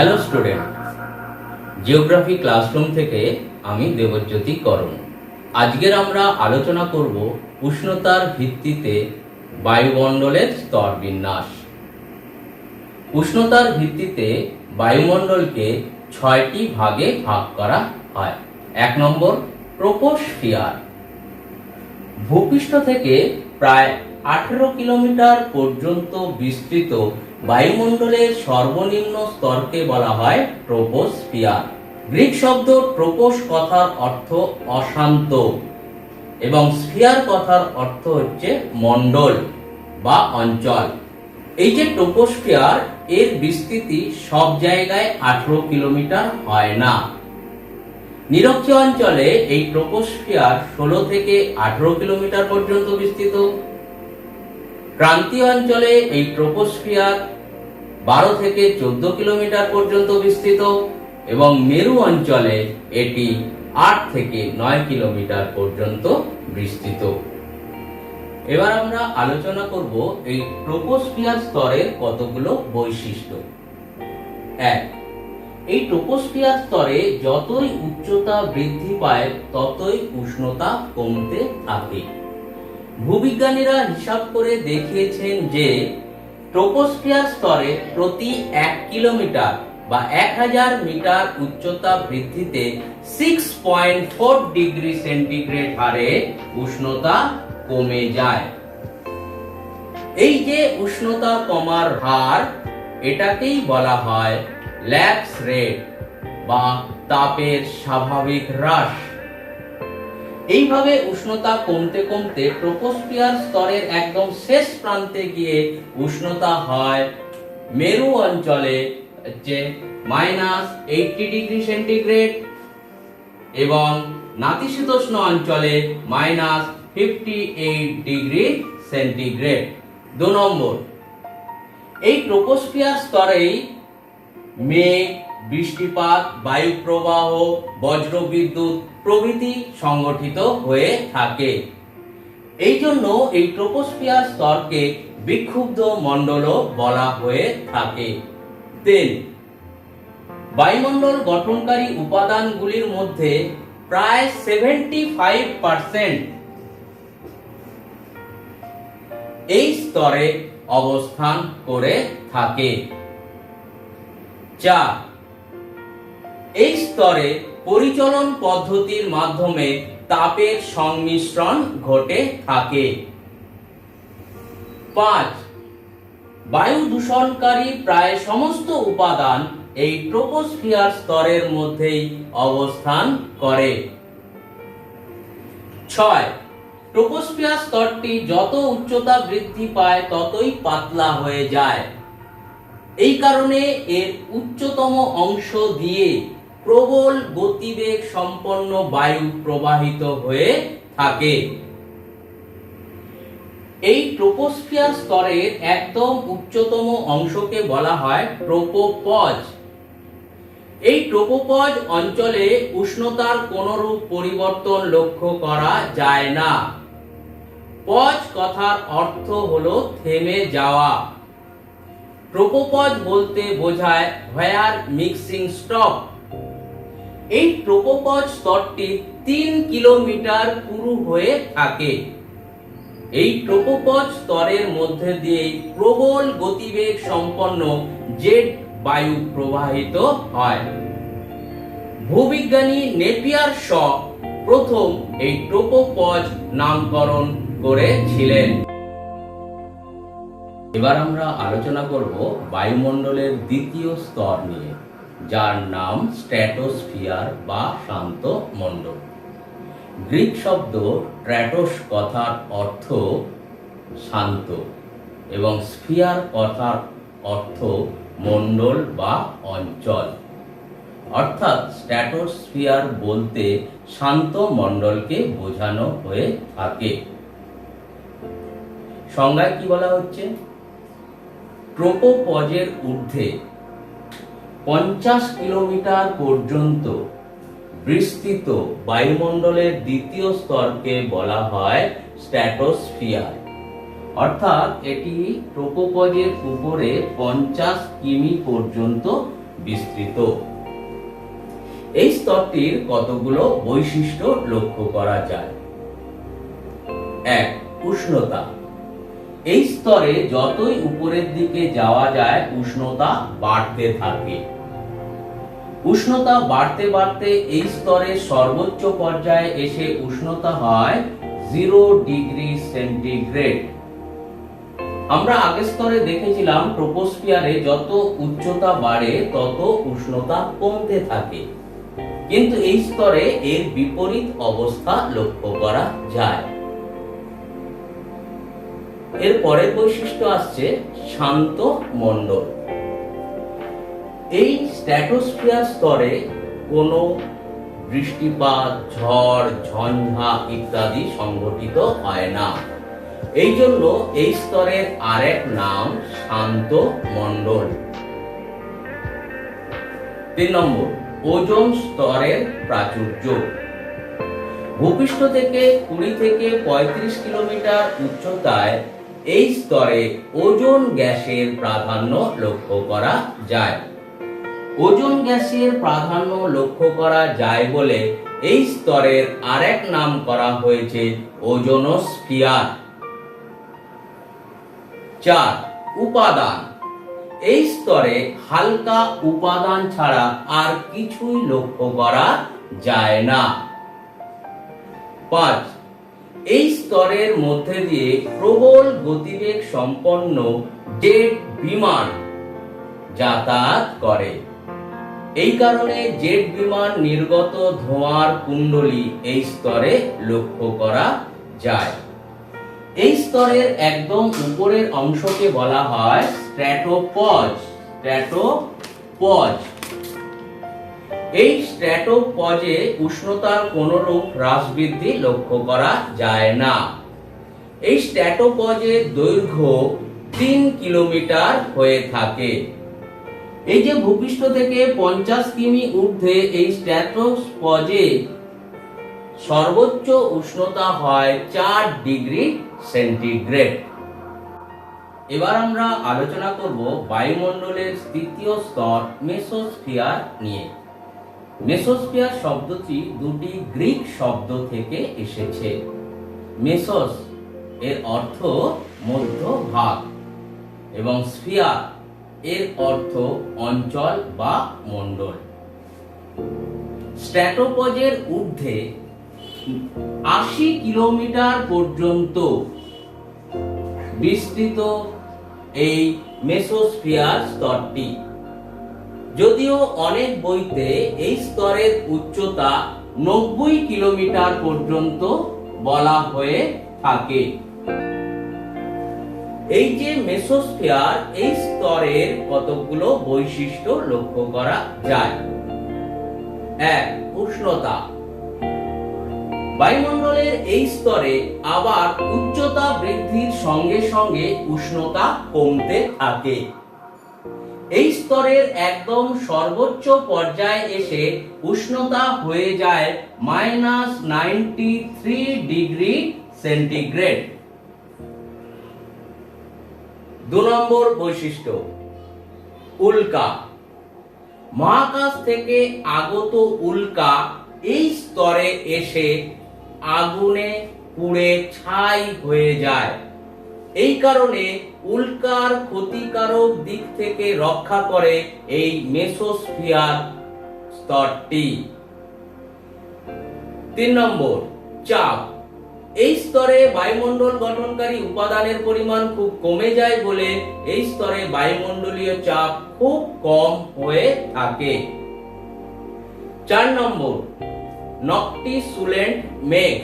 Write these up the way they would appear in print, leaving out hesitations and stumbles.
Hello student, geography classroom থেকে আমি দেবজ্যোতি করণ। আজকের আমরা আলোচনা করব উষ্ণতার ভিত্তিতে বায়ুমণ্ডলের স্তর বিন্যাস। উষ্ণতার ভিত্তিতে বায়ুমণ্ডলকে 6টি ভাগে ভাগ করা হয়। 1 নম্বর, ট্রপোস্ফিয়ার। ভূপৃষ্ঠ থেকে প্রায় 18 কিলোমিটার পর্যন্ত বিস্তৃত বায়ুমণ্ডলের সর্বনিম্ন স্তরকে বলা হয় ট্রপোস্ফিয়ার। গ্রিক শব্দ ট্রপোস কথার অর্থ অশান্ত এবং স্ফিয়ার কথার অর্থ হচ্ছে মণ্ডল বা অঞ্চল। এই যে ট্রপোস্ফিয়ার, এর বিস্তৃতি সব জায়গায় 18 কিলোমিটার হয় না। নিরক্ষীয় অঞ্চলে এই ট্রপোস্ফিয়ার 16 থেকে 18 কিলোমিটার পর্যন্ত বিস্তৃত। ক্রান্তীয় অঞ্চলে এই ট্রপোস্ফিয়ার 12 থেকে 14 কিলোমিটার পর্যন্ত বিস্তৃত এবং মেরু অঞ্চলে এটি 8 থেকে 9 কিলোমিটার পর্যন্ত বিস্তৃত। এবার আমরা আলোচনা করব এই ট্রপোস্ফিয়ার স্তরের কতগুলো বৈশিষ্ট্য। 1, এই ট্রপোস্ফিয়ার স্তরে যতই উচ্চতা বৃদ্ধি পায় ততই উষ্ণতা কমতে থাকে। ভূবিজ্ঞানীরা হিসাব করে দেখিয়েছেন যে ট্রপোস্ফিয়ার স্তরে প্রতি 1 কিলোমিটার বা 1000 মিটার উচ্চতা বৃদ্ধিতে 6.4 ডিগ্রি সেন্টিগ্রেড হারে উষ্ণতা কমে যায়। এই যে উষ্ণতা কমার হার, এটাকেই বলা হয় ল্যাপস রেট বা তাপের স্বাভাবিক হ্রাস। এইভাবে উষ্ণতা কমতে কমতে ট্রপোস্ফিয়ার স্তরের একদম শেষ প্রান্তে গিয়ে উষ্ণতা হয় মেরু অঞ্চলে -80 ডিগ্রি সেন্টিগ্রেড এবং নাতিশীতোষ্ণ অঞ্চলে -58 ডিগ্রি সেন্টিগ্রেড। 2 নম্বর, এই ট্রপোস্ফিয়ার স্তরেই মেঘ, বৃষ্টিপাত, বায়ু প্রবাহ, বজ্রবিদ্যুৎ প্রভৃতি সংগঠিত হয়ে থাকে। এই জন্য এই ট্রপোস্ফিয়ার স্তরকে বিক্ষুব্ধ মণ্ডলও বলা হয়ে থাকে। 3, বায়ুমণ্ডল গঠনকারী উপাদানগুলির মধ্যে প্রায় 75% এই স্তরে অবস্থান করে থাকে। 4, এই স্তরে পরিচলন পদ্ধতির মাধ্যমে তাপের সংমিশ্রণ ঘটে থাকে। 5, বায়ু দূষণকারী প্রায় সমস্ত উপাদান এই ট্রপোস্ফিয়ার স্তরের মধ্যেই অবস্থান করে। 6, ট্রপোস্ফিয়ার স্তরটি যত উচ্চতা বৃদ্ধি পায় ততই পাতলা হয়ে যায়। এই কারণে এর উচ্চতম অংশ দিয়ে প্রবল গতিবেগ সম্পন্ন বায়ু প্রবাহিত হয়ে থাকে। এই ট্রপোস্ফিয়ার স্তরের একদম উচ্চতম অংশকে বলা হয় ট্রপোপজ। এই ট্রপোপজ অঞ্চলে উষ্ণতার কোনরূপ পরিবর্তন লক্ষ্য করা যায় না। পজ কথার অর্থ হলো থেমে যাওয়া। ট্রপোপজ বলতে বোঝায় হোয়ার মিক্সিং স্টপ। এই ট্রপোপজ স্তরটি 3 কিলোমিটার পুরু হয়ে থাকে। এই ট্রপোপজ স্তরের মধ্যে দিয়ে প্রবল গতিবেগ সম্পন্ন জেট বায়ু প্রবাহিত হয়। ভূবিজ্ঞানী নেপিয়ার শ প্রথম এই ট্রপোপজ নামকরণ করেছিলেন। এবার আমরা আলোচনা করব বায়ুমণ্ডলের দ্বিতীয় স্তর নিয়ে, যার নাম স্ট্র্যাটোস্ফিয়ার বা শান্ত মণ্ডল। গ্রিক শব্দ ট্র্যাটোস কথার অর্থ শান্ত এবং স্ফিয়ার কথার অর্থ মণ্ডল বা অঞ্চল। অর্থাৎ স্ট্র্যাটোস্ফিয়ার বলতে শান্ত মণ্ডলকে বোঝানো হয়ে থাকে। সংজ্ঞায় কি বলা হচ্ছে? ট্রপোপজের ঊর্ধ্বে 50 কিলোমিটার পর্যন্ত বিস্তৃত বায়ুমণ্ডলের দ্বিতীয় স্তরকে বলা হয় স্ট্র্যাটোস্ফিয়ার। অর্থাৎ এটি ট্রপোপজের উপরে 50 কিমি পর্যন্ত বিস্তৃত। এই স্তরটির কতগুলো বৈশিষ্ট্য লক্ষ্য করা যায়। 1. উষ্ণতা। এই স্তরে যতই উপরের দিকে যাওয়া যায় উষ্ণতা বাড়তে থাকে। উষ্ণতা বাড়তে বাড়তে এই স্তরের সর্বোচ্চ পর্যায়ে এসে উষ্ণতা হয় 0 ডিগ্রি সেন্টিগ্রেড। আমরা আগের স্তরে দেখেছিলাম ট্রপোস্ফিয়ারে যত উচ্চতা বাড়ে তত উষ্ণতা কমতে থাকে, কিন্তু এই স্তরে এর বিপরীত অবস্থা লক্ষ্য করা যায়। এর পরের বৈশিষ্ট্য আসছে শান্ত মণ্ডল। এই স্ট্র্যাটোস্ফিয়ার স্তরে কোনো বৃষ্টিপাত, ঝড়, ঝঞ্ঝা ইত্যাদি সংঘটিত হয় না। এই জন্য এই স্তরের আরেক নাম শান্ত মণ্ডল। 3 নম্বর, ওজোন স্তরের প্রাচুর্য। ভূপৃষ্ঠ থেকে 20 থেকে 35 কিলোমিটার উচ্চতায় এই স্তরে ওজোন গ্যাসের প্রাধান্য লক্ষ্য করা যায়। ওজোন গ্যাসের প্রাধান্য লক্ষ্য করা যায় বলে এই স্তরের আরেক নাম করা হয়েছে ওজোনোস্ফিয়ার। 4. উপাদান। এই স্তরে হালকা উপাদান ছাড়া আর কিছুই লক্ষ্য করা যায় না। 5. এই স্তরের মধ্যে দিয়ে প্রবল গতিবেগ সম্পন্ন জেট বিমান যাতায়াত করে। এই কারণে জেট বিমান নির্গত ধোঁয়ার কুণ্ডলী এই স্তরে লক্ষ্য করা যায়। এই স্তরের একদম উপরের অংশকে বলা হয় স্ট্র্যাটোপজ। এই স্ট্র্যাটোপজে উষ্ণতার কোনরূপ হ্রাস বৃদ্ধি লক্ষ্য করা যায় না। এই স্ট্র্যাটোপজের দৈর্ঘ্য 3 কিলোমিটার হয়ে থাকে। এই যে ভূপৃষ্ঠ থেকে 50 কিমি ঊর্ধ্বে এই স্ট্র্যাটোপজে সর্বোচ্চ উষ্ণতা হয় 4 ডিগ্রি সেন্টিগ্রেড। এবার আমরা আলোচনা করব বায়ুমণ্ডলের তৃতীয় স্তর মেসোস্ফিয়ার নিয়ে। মেসোস্ফিয়ার শব্দটি দুটি গ্রিক শব্দ থেকে এসেছে। মেসোস এর অর্থ মধ্যভাগ এবং স্ফিয়ার এর অর্থ অঞ্চল বা মণ্ডল। স্ট্র্যাটোপজের ঊর্ধ্বে 80 কিলোমিটার পর্যন্ত বিস্তৃত এই মেসোস্ফিয়ার স্তরটি। যদিও অনেক বইতে এই স্তরের উচ্চতা 90 কিলোমিটার পর্যন্ত বলা হয়ে থাকে। এই যে মেসোস্ফিয়ার, এই স্তরের কতগুলো বৈশিষ্ট্য লক্ষ্য করা যায়। 1. উষ্ণতা। বায়ুমণ্ডলের এই স্তরে আবার উচ্চতা বৃদ্ধির সঙ্গে সঙ্গে উষ্ণতা কমতে থাকে। এই স্তরের একদম সর্বোচ্চ পর্যায়ে এসে উষ্ণতা হয়ে যায় -93 ডিগ্রি সেন্টিগ্রেড। 2 নম্বর বৈশিষ্ট্য, উল্কা। মহাকাশ থেকে আগত উল্কা এই স্তরে এসে আগুনে পুড়ে ছাই হয়ে যায়। এই কারণে উল্কার ক্ষতিকারক দিক থেকে রক্ষা করে এই মেসোস্ফিয়ার স্তরটি। 3 নম্বর, চাপ। এই স্তরে বায়ুমণ্ডল গঠনকারী উপাদানের পরিমাণ খুব কমে যায় বলে এই স্তরে বায়ুমণ্ডলীয় চাপ খুব কম হয়ে থাকে। 4 নম্বর, নক্টিসুলেন্ট মেঘ।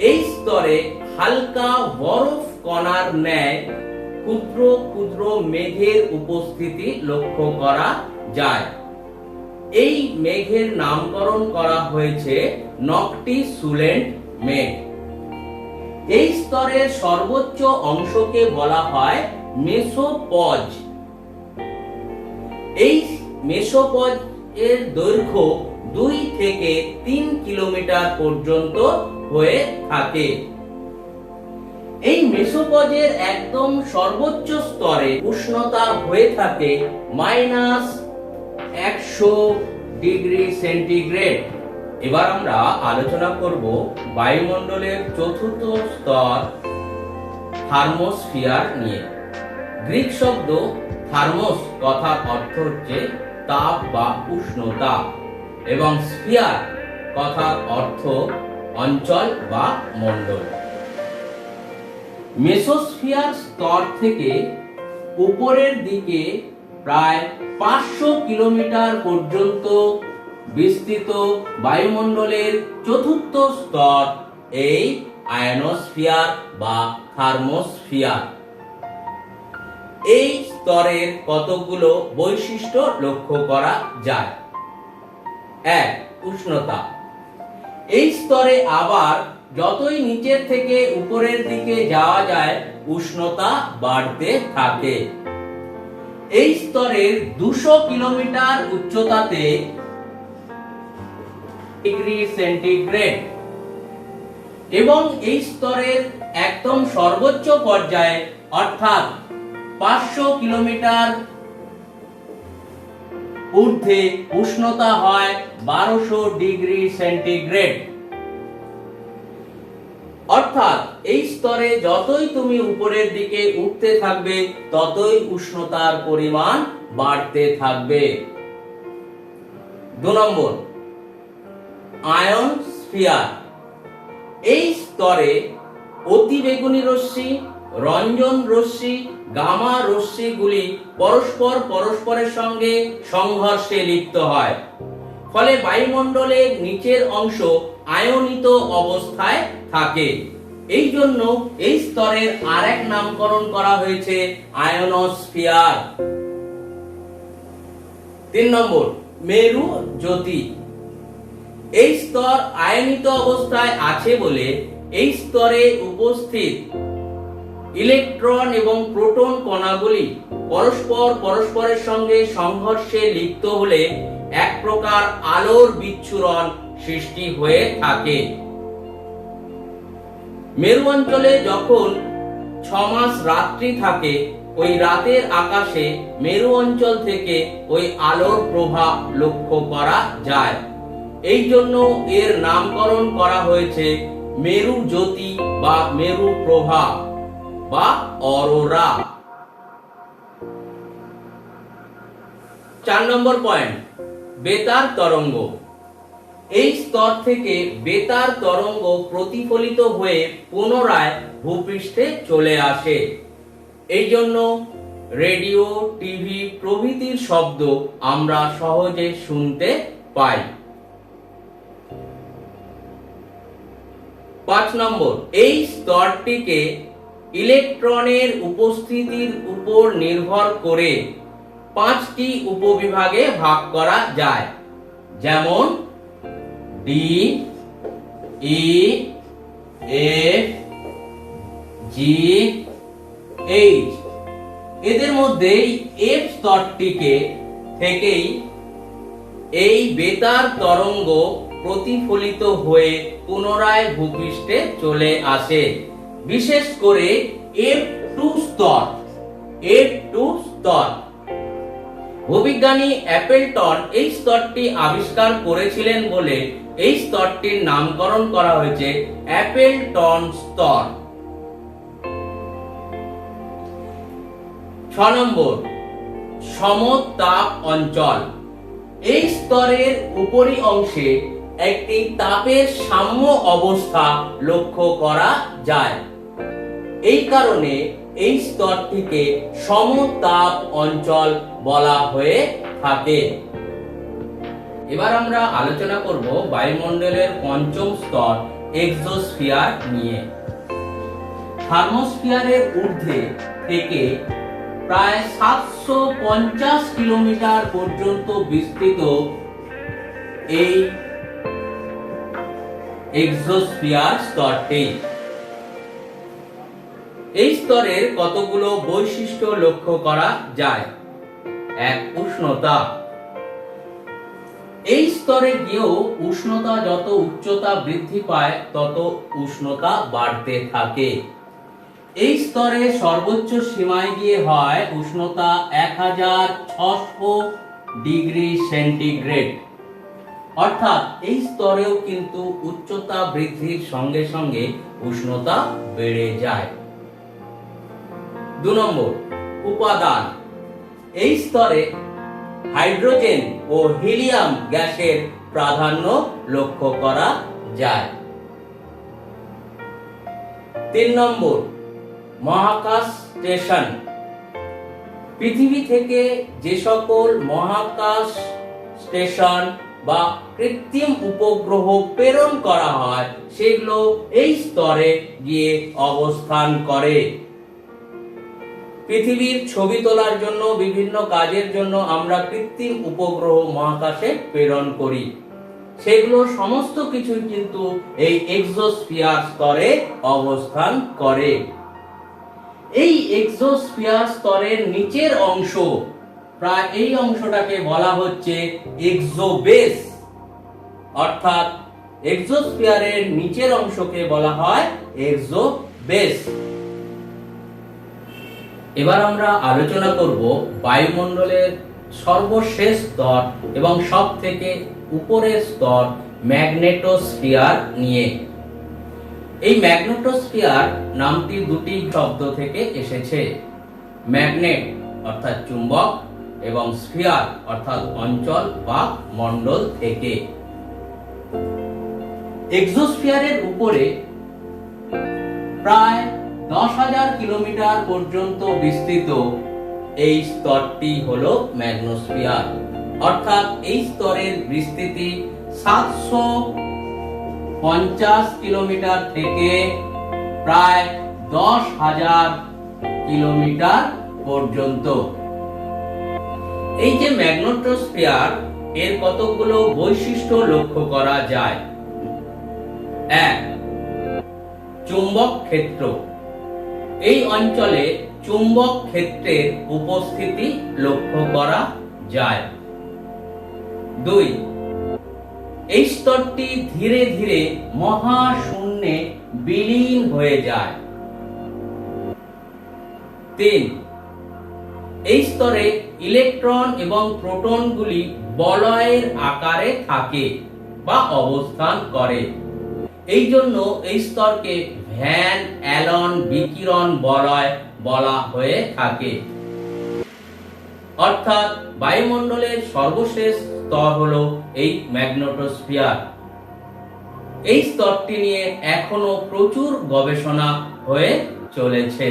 এই স্তরে হালকা বরফ কণার ন্যায় ক্ষুদ্র ক্ষুদ্র মেঘের উপস্থিতি লক্ষ্য করা যায়। এই মেঘের নামকরণ করা হয়েছে নক্টিসুলেন্ট মেঘ। এই স্তরের সর্বোচ্চ অংশকে বলা হয় মেসোপজ। এই মেসোপজ এর দৈর্ঘ্য 2 থেকে 3 কিলোমিটার পর্যন্ত হয়ে থাকে। এই মেসোপজের একদম সর্বোচ্চ স্তরে উষ্ণতা হয়ে থাকে 100 ডিগ্রি সেন্টিগ্রেড। এবার আমরা আলোচনা করব বায়ুমণ্ডলের চতুর্থ স্তর থার্মোস্ফিয়ার নিয়ে। গ্রিক শব্দ থার্মোস কথার অর্থ হচ্ছে তাপ বা উষ্ণতা, এবং স্ফিয়ার কথার অর্থ অঞ্চল বা মণ্ডল। মেসোস্ফিয়ার স্তর থেকে উপরের দিকে প্রায় 500 কিলোমিটার পর্যন্ত বিস্তৃত বায়ুমণ্ডলের চতুর্থ স্তর এই আয়নোস্ফিয়ার বা থার্মোস্ফিয়ার। এই স্তরের কতগুলো বৈশিষ্ট্য লক্ষ্য করা যায়। 1. উষ্ণতা। এই স্তরে আবার যতই নিচের থেকে উপরের দিকে যাওয়া যায় উষ্ণতা বাড়তে থাকে। এই স্তরের 200 কিলোমিটার উচ্চতাতে ডিগ্রি সেন্টিগ্রেড, এবং এই স্তরের একদম সর্বোচ্চ পর্যায়ে অর্থাৎ 500 কিলোমিটার ঊর্ধ্বে উষ্ণতা হয় 1200 ডিগ্রি সেন্টিগ্রেড। অর্থাৎ এই স্তরে যতই তুমি উপরের দিকে উঠতে থাকবে ততই উষ্ণতার পরিমাণ বাড়তে থাকবে। 2 নম্বর, আয়নস্ফিয়ার। এই স্তরে অতিবেগুনি রশ্মি, রঞ্জন রশ্মি, গামা রশ্মিগুলি পরস্পরের সঙ্গে সংঘর্ষে লিপ্ত হয়, ফলে বায়ুমণ্ডলের নিচের অংশ আয়নিত অবস্থায় থাকে। এই জন্য এই স্তরের আরেক নামকরণ করা হয়েছে আয়নোস্ফিয়ার। 3 নম্বর, মেরু জ্যোতি। এই স্তর আয়নিত অবস্থায় আছে বলে এই স্তরে উপস্থিত ইলেকট্রন এবং প্রোটন কণাগুলি পরস্পরের সঙ্গে সংঘর্ষে লিপ্ত হলে এক প্রকার আলোর বিচ্ছুরণ সৃষ্টি হয়ে থাকে। মেরু অঞ্চলে যখন 6 মাস রাত্রি থাকে, ওই রাতের আকাশে মেরু অঞ্চল থেকে ওই আলোর প্রভাব লক্ষ্য করা যায়। এই জন্য এর নামকরণ করা হয়েছে মেরু জ্যোতি বা মেরু প্রভা বা অরোরা। 4 নম্বর পয়েন্ট, বেতার তরঙ্গ। এই স্তর থেকে বেতার তরঙ্গ প্রতিফলিত হয়ে পুনরায় ভূপৃষ্ঠে চলে আসে। এই জন্য রেডিও, টিভি প্রভৃতির শব্দ আমরা সহজে শুনতে পাই। 5 নম্বর, এই স্তরটিকে ইলেকট্রনের উপস্থিতির উপর নির্ভর করে 5টি উপবিভাগে ভাগ করা যায়, যেমন ডি, ই, এফ, জি, এইচ। এদের মধ্যে এফ স্তরটিকে থেকেই এই বেতার তরঙ্গ প্রতিফলিত হয়ে পুনরায় ভূপৃষ্ঠে চলে আসে। বিশেষ করে F2 স্তর। ভূবিজ্ঞানী অ্যাপেলটন এই স্তরটি আবিষ্কার করেছিলেন বলে এই স্তরটির নামকরণ করা হয়েছে অ্যাপেলটন স্তর। 6 নম্বর, সমতাপ অঞ্চল। এই স্তরের উপরি অংশে একটি তাপের সাম্য অবস্থা লক্ষ্য করা যায়। এই কারণে এই স্তরটিকে সমতাপ অঞ্চল বলা হয়ে থাকে। এবার আমরা আলোচনা করব বায়ুমণ্ডলের 5ম স্তর এক্সোস্ফিয়ার নিয়ে। থার্মোস্ফিয়ারের ঊর্ধ্বে থেকে প্রায় 750 কিলোমিটার পর্যন্ত বিস্তৃত এই এক্সোস্ফিয়ার স্তরটি। এই স্তরের কতগুলো বৈশিষ্ট্য লক্ষ্য করা যায়। 1. উষ্ণতা। এই স্তরে গিয়েও উষ্ণতা যত উচ্চতা বৃদ্ধি পায় তত উষ্ণতা বাড়তে থাকে। এই স্তরে সর্বোচ্চ সীমায় গিয়ে হয় উষ্ণতা 1600 ডিগ্রি সেন্টিগ্রেড। অর্থাৎ এই স্তরেও কিন্তু উচ্চতা বৃদ্ধির সঙ্গে সঙ্গে উষ্ণতা বেড়ে যায়। 2 নম্বর, উপাদান। এই স্তরে হাইড্রোজেন ও হিলিয়াম গ্যাসের প্রাধান্য লক্ষ্য করা যায়। 3 নম্বর, মহাকাশ স্টেশন। পৃথিবী থেকে যে সকল মহাকাশ স্টেশন বা কৃত্রিম উপগ্রহ প্রেরণ করা হয় সেগুলো এই স্তরে গিয়ে অবস্থান করে। পৃথিবীর ছবি তোলার জন্য, বিভিন্ন কাজের জন্য আমরা কৃত্রিম উপগ্রহ মহাকাশে প্রেরণ করি। সেগুলো সমস্ত কিছু কিন্তু এই এক্সোস্ফিয়ার স্তরে অবস্থান করে। এই এক্সোস্ফিয়ার স্তরের নিচের অংশ, প্রায় এই অংশটাকে বলা হচ্ছে এক্সোবেস। অর্থাৎ এক্সোস্ফিয়ারের নিচের অংশকে বলা হয় এক্সোবেস। এবার আমরা আলোচনা করব বায়ুমণ্ডলের সর্বশেষ স্তর এবং সবথেকে উপরের স্তর ম্যাগনেটোস্ফিয়ার নিয়ে। এই ম্যাগনেটোস্ফিয়ার নামটি দুটি শব্দ থেকে এসেছে, ম্যাগনেট অর্থাৎ চুম্বক এবং স্ফিয়ার অর্থাৎ অঞ্চল বা মণ্ডল থেকে। এক্সোস্ফিয়ারের উপরে প্রায় 10,000 কিলোমিটার পর্যন্ত বিস্তৃত এই স্তরটি হলো ম্যাগনোস্ফিয়ার। অর্থাৎ এই স্তরের বিস্তৃতি 750 কিলোমিটার থেকে প্রায় 10,000 কিলোমিটার পর্যন্ত। এই যে ম্যাগনেটোস্ফিয়ার, এর কতগুলো বৈশিষ্ট্য লক্ষ্য করা যায়। 1. চুম্বক ক্ষেত্র। এই অঞ্চলে চুম্বক ক্ষেত্রের উপস্থিতি লক্ষ্য করা যায়। 2. এই স্তরটি ধীরে ধীরে মহাশূন্যে বিলীন হয়ে যায়। 3. এই স্তরে ইলেকট্রন এবং প্রোটনগুলি বলয়ের আকারে থাকে বা অবস্থান করে। এই জন্য এই স্তরকে ভ্যান অ্যালন বিকিরণ বলয় বলা হয়ে থাকে। অর্থাৎ বায়ুমণ্ডলের সর্বশেষ স্তর হলো এই ম্যাগনেটোস্ফিয়ার। এই স্তরটি নিয়ে এখনো প্রচুর গবেষণা হয়ে চলেছে।